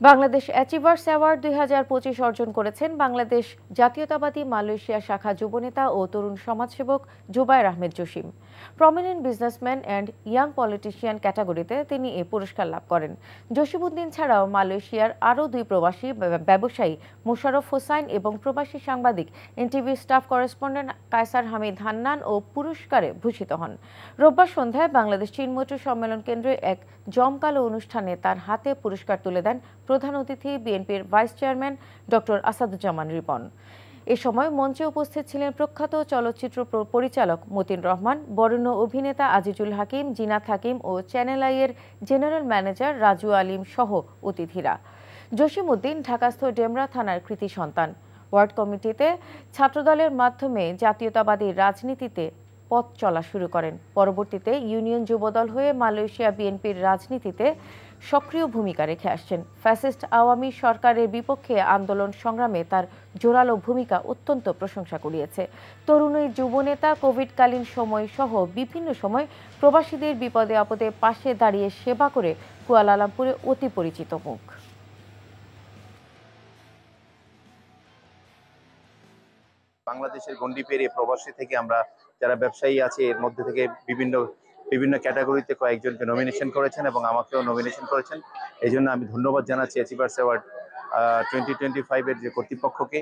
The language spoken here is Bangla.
বাংলাদেশ অ্যাচিভার্স অ্যাওয়ার্ড ২০২৫ অর্জন করেছেন বাংলাদেশ জাতীয়তাবাদী মালয়েশিয়া শাখা যুবনেতা ও তরুণ সমাজসেবক Jubayer Ahmed Jasim. Prominent businessman and young politician ক্যাটাগরিতে তিনি এই পুরস্কার লাভ করেন। জসিমউদ্দিন ছাড়াও মালয়েশিয়ার আরও দুই প্রবাসী ব্যবসায়ী মোশাররফ হোসাইন এবং প্রবাসী সাংবাদিক NTV staff correspondent Kaiser Hamid Hannan ও পুরস্কারে ভূষিত হন। রোববার সন্ধ্যায় বাংলাদেশ চীনমৈত্রী সম্মেলন কেন্দ্রে এক জমকালো অনুষ্ঠানে তার হাতে পুরস্কার তুলে দেন প্রধান অতিথি বিএনপির vice chairman doctor Asaduzzaman Ripon. এ সময় মঞ্চে উপস্থিত ছিলেন প্রখ্যাত চলচ্চিত্র পরিচালক মতিন রহমান, বরেণ্য অভিনেতা আজিজুল হাকিম, জিনাত হাকিম ও চ্যানেল আই-এর জেনারেল ম্যানেজার রাজু আলিম সহ অতিথিরা। জসিমউদ্দিন ঢাকাস্থ ডেমরা থানার কৃতি সন্তান। ওয়ার্ড কমিটিতে ছাত্রদলের মাধ্যমে জাতীয়তাবাদী রাজনীতিতে পথ চলা শুরু করেন। পরবর্তীতে ইউনিয়ন যুবদল হয়ে মালয়েশিয়া বিএনপির রাজনীতিতে সক্রিয় ভূমিকা রেখে আসছেন। ফ্যাসিস্ট আওয়ামী সরকারের বিপক্ষে আন্দোলন সংগ্রামে তার জোরালো ভূমিকা অত্যন্ত প্রশংসা কুড়িয়েছে। তরুণী যুবনেতা কোভিডকালীন সময় সহ বিভিন্ন সময় প্রবাসীদের বিপদে আপদে পাশে দাঁড়িয়ে সেবা করে কুয়ালালামপুরে অতি পরিচিত মুখ। বাংলাদেশের গণ্ডি পেরিয়ে প্রবাসী থেকে আমরা যারা ব্যবসায়ী আছে এর মধ্যে থেকে বিভিন্ন বিভিন্ন ক্যাটাগরিতে কয়েকজনকে নমিনেশন করেছেন এবং আমাকেও নমিনেশন করেছেন। এই জন্য আমি ধন্যবাদ জানাচ্ছি অ্যাচিভার্স অ্যাওয়ার্ড 2025 এর যে কর্তৃপক্ষকে।